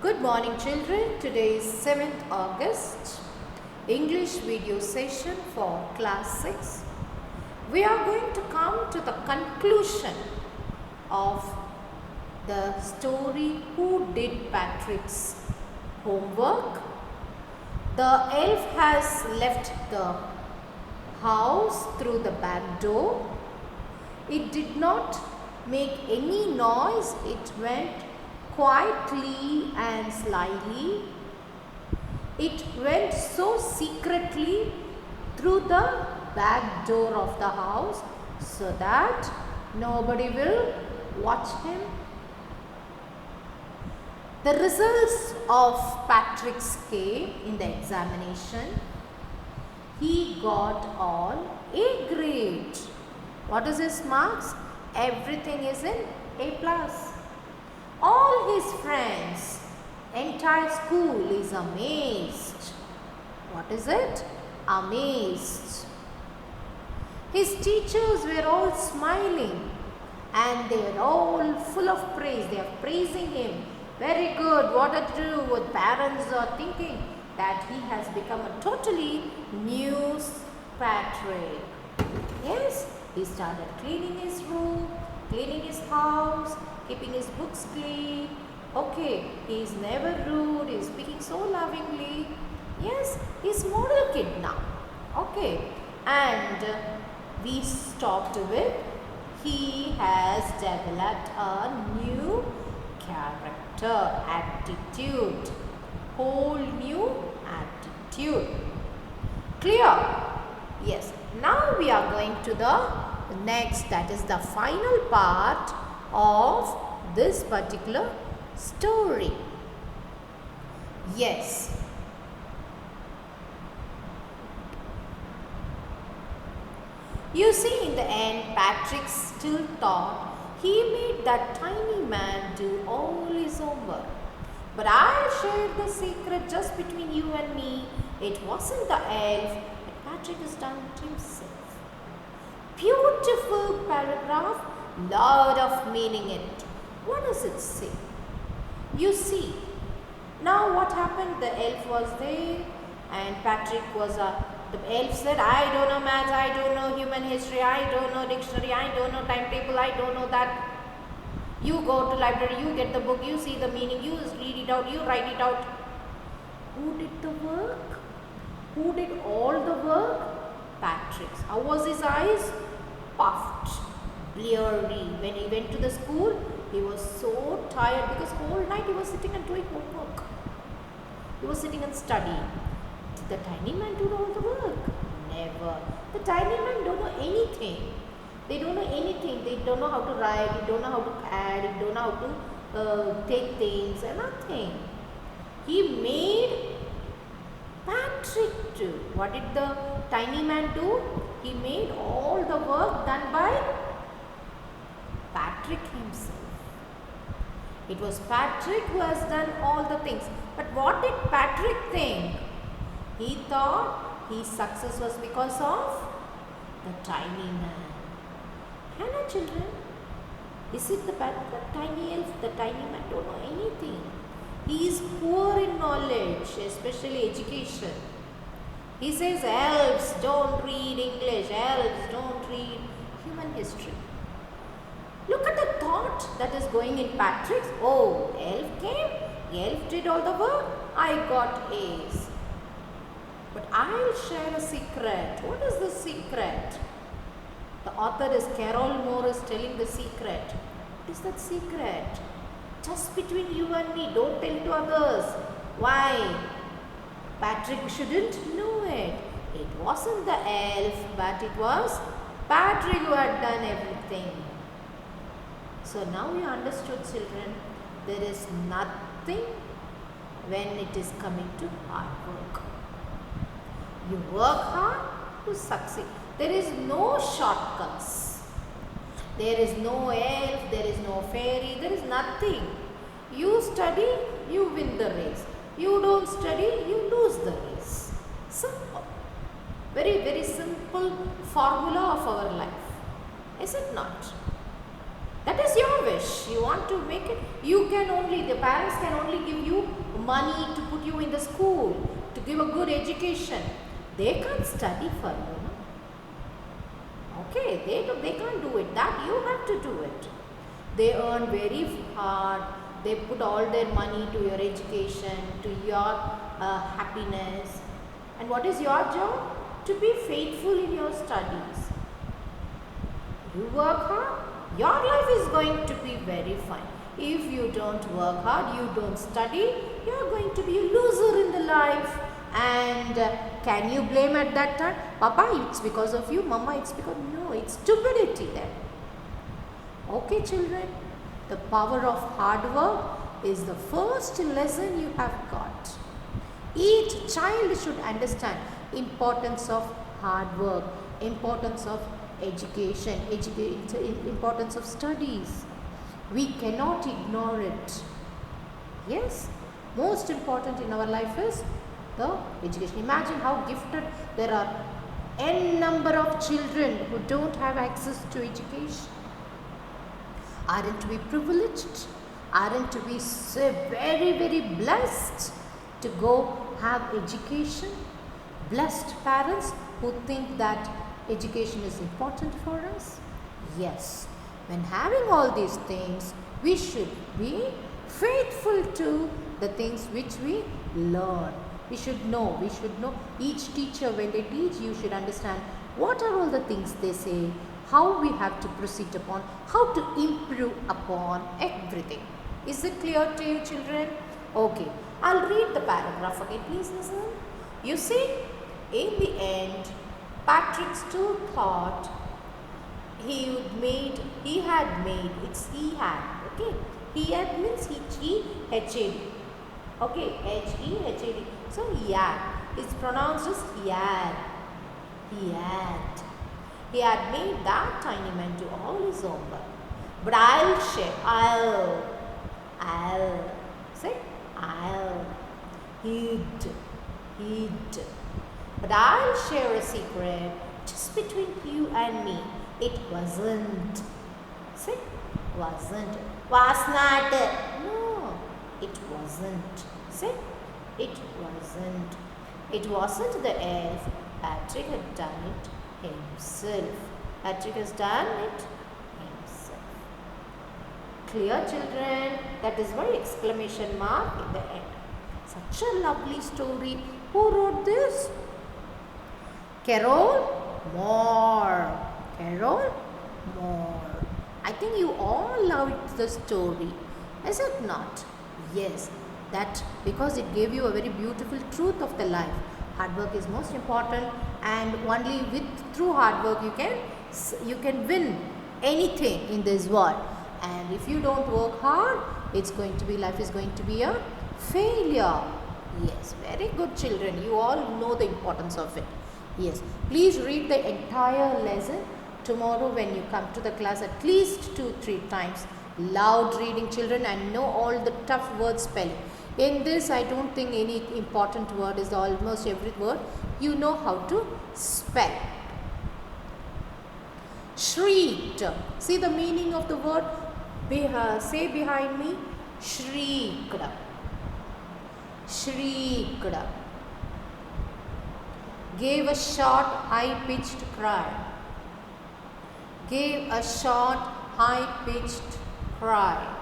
Good morning children. Today is 7th August, English video session for class 6. We are going to come to the conclusion of the story Who Did Patrick's Homework. The elf has left the house through the back door. It did not make any noise. It went quietly and slyly. It went so secretly through the back door of the house so that nobody will watch him. The results of Patrick's came in the examination. He got all A grade. What is his marks? Everything is in A plus. All his friends, entire school is amazed. What is it? Amazed. His teachers were all smiling and they were all full of praise. They are praising him. Very good. What to do with parents are thinking that he has become a totally new Patrick. Yes, he started cleaning his room, cleaning his house, keeping his books clean. Okay, he is never rude. He is speaking so lovingly. Yes, he is model kid now. Okay, and we stopped with he has developed a new character, attitude, whole new attitude. Clear? Yes. Now we are going to the next, that is the final part of this particular story. Yes. You see, in the end, Patrick still thought he made that tiny man do all his homework. But I'll share the secret just between you and me. It wasn't the elf, but Patrick has done it himself. Beautiful paragraph, lot of meaning in it. What does it say? You see, now what happened? The elf was there and Patrick was the elf said, I don't know maths, I don't know human history, I don't know dictionary, I don't know timetable, I don't know that. You go to library, you get the book, you see the meaning, you read it out, you write it out. Who did the work? Who did all the work? Patrick's. How was his eyes? Puffed, bleary. When he went to the school, he was so tired because whole night he was sitting and doing homework. He was sitting and studying. Did the tiny man do all the work? Never. The tiny man don't know anything. They don't know anything. They don't know how to write. They don't know how to add. They don't know how to take things and nothing. He made Patrick do. What did the tiny man do? He made all the work done by Patrick himself. It was Patrick who has done all the things. But what did Patrick think? He thought his success was because of the tiny man. Hannah children, is it the tiny elf? The tiny man don't know anything. He is poor in knowledge, especially education. He says elves don't read English, elves don't read human history. Look at the thought that is going in Patrick's. Oh, elf came, elf did all the work, I got A's. But I'll share a secret. What is the secret? The author is Carol Morris telling the secret. What is that secret? Just between you and me, don't tell to others. Why? Patrick shouldn't know it. It wasn't the elf, but it was Patrick who had done everything. So now you understood, children, there is nothing when it is coming to hard work. You work hard to succeed. There is no shortcuts. There is no elf, there is no fairy, there is nothing. You study, you win the race. You don't study, you lose the race. Simple. Very, very simple formula of our life. Is it not? That is your wish. You want to make it. You can only, the parents can only give you money to put you in the school, to give a good education. They can't study for you. No? Okay, they can't do it. That you have to do it. They earn very hard. They put all their money to your education, to your happiness. And what is your job? To be faithful in your studies. You work hard, your life is going to be very fine. If you don't work hard, you don't study, you are going to be a loser in the life. And can you blame at that time? Papa, it's because of you. Mama, it's because, no, it's stupidity then. Okay, children, the power of hard work is the first lesson you have got. Each child should understand importance of hard work, importance of education, importance of studies. We cannot ignore it. Yes, most important in our life is the education. Imagine how gifted there are n number of children who don't have access to education. Aren't we privileged? Aren't we so very, very blessed to go have education? Blessed parents who think that education is important for us? Yes. When having all these things, we should be faithful to the things which we learn. We should know. Each teacher, when they teach, you should understand what are all the things they say, how we have to proceed upon, how to improve upon everything. Is it clear to you, children? Okay. I'll read the paragraph again. Please listen. You see, in the end, Patrick still thought he had made, okay. He had means H-E-H-A-D. Okay, H-E-H-A-D. So, yeah, it's pronounced as He had made that tiny man do all his homework. But I'll say, he'd. But I'll share a secret just between you and me. It wasn't. Say, wasn't. Was not. No, it wasn't. Say, it wasn't. It wasn't the elf. Patrick had done it himself. Patrick has done it himself. Clear, children? That is why exclamation mark in the end. Such a lovely story. Who wrote this? Carol Moore. Carol Moore. I think you all loved the story. Is it not? Yes. That because it gave you a very beautiful truth of the life. Hard work is most important, and only through hard work you can win anything in this world. And if you don't work hard, life is going to be a failure. Yes, very good, children. You all know the importance of it. Yes, please read the entire lesson tomorrow when you come to the class at least 2-3 times. Loud reading, children, and know all the tough word spelling. In this, I don't think any important word is almost every word. You know how to spell. Shrieked. See the meaning of the word? Say behind me. Shrieked. Shrieked. Gave a short, high-pitched cry. Gave a short, high-pitched cry.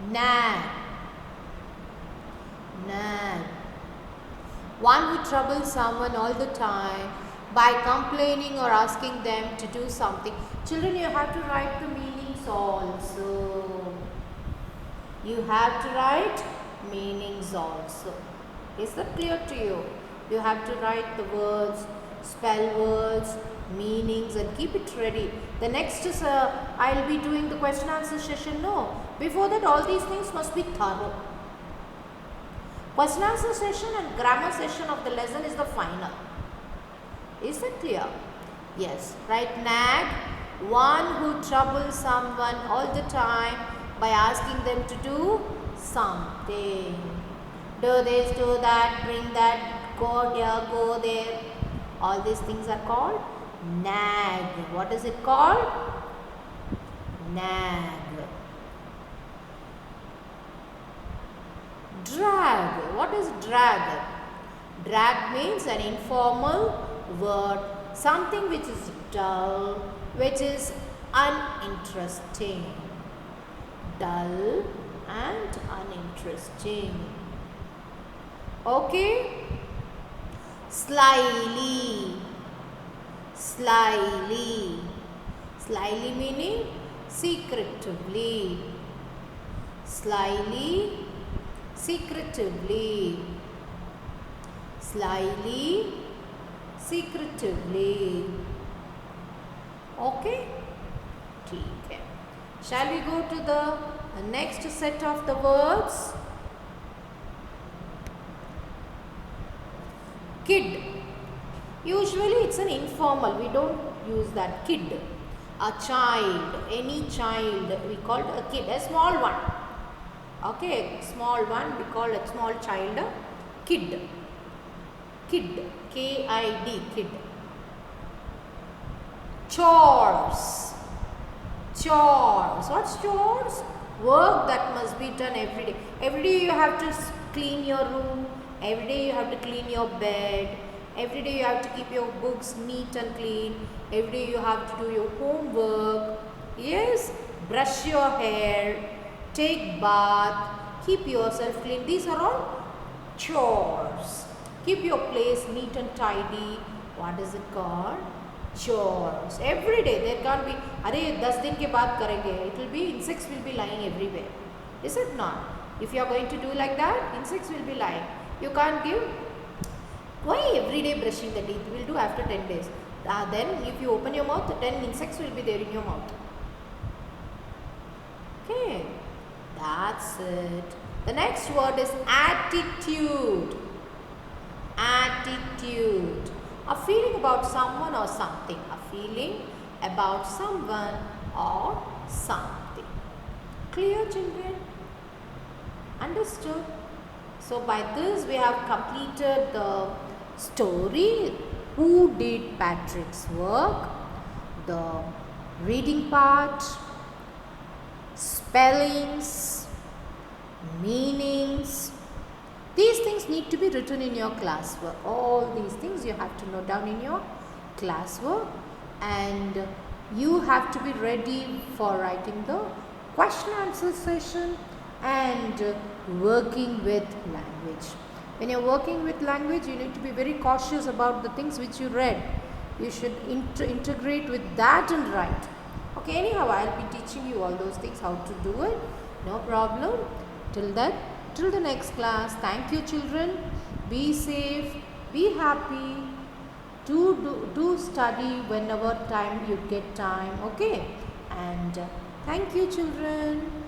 Nag. Nag. One who troubles someone all the time by complaining or asking them to do something. Children, you have to write the meanings also. You have to write meanings also. Is that clear to you? You have to write the words, spell words, meanings, and keep it ready. The next is I'll be doing the question answer session. No, before that all these things must be thorough. Question answer session and grammar session of the lesson is the final. Is that clear? Yes. Write nag. One who troubles someone all the time by asking them to do something. Do this, do that, bring that, go here, go there. All these things are called Nag. What is it called? Nag. Drag. What is drag? Drag means an informal word, something which is dull, which is uninteresting. Dull and uninteresting. Okay? Slyly. Slyly. Slyly meaning secretively. Slyly, secretively. Slyly, secretively. Okay? ठीक है. Shall we go to the next set of the words? Kid. Usually it's an informal. We don't use that. Kid. A child. Any child. We call it a kid. A small one. Okay. Small one. We call a small child a kid. Kid. K-I-D. Kid. Chores. Chores. What's chores? Work that must be done every day. Every day you have to clean your room. Every day you have to clean your bed. Every day you have to keep your books neat and clean. Every day you have to do your homework. Yes, brush your hair, take bath, keep yourself clean. These are all chores. Keep your place neat and tidy. What is it called? Chores. Every day there can't be, अरे 10 दिन के बाद करेंगे. It will be, insects will be lying everywhere. Is it not? If you are going to do like that, insects will be lying. You can't give. Why every day brushing the teeth? We'll do after 10 days. Then if you open your mouth, 10 insects will be there in your mouth. Okay. That's it. The next word is attitude. Attitude. A feeling about someone or something. A feeling about someone or something. Clear, children? Understood? So by this we have completed the story. Who did Patrick's work? The reading part, spellings, meanings. These things need to be written in your classwork. All these things you have to note down in your classwork, and you have to be ready for writing the question answer session and working with language. When you're working with language, you need to be very cautious about the things which you read. You should integrate with that and write. Okay, anyhow, I'll be teaching you all those things, how to do it. No problem. Till the next class. Thank you, children. Be safe. Be happy. Do study whenever time you get time. Okay. And thank you, children.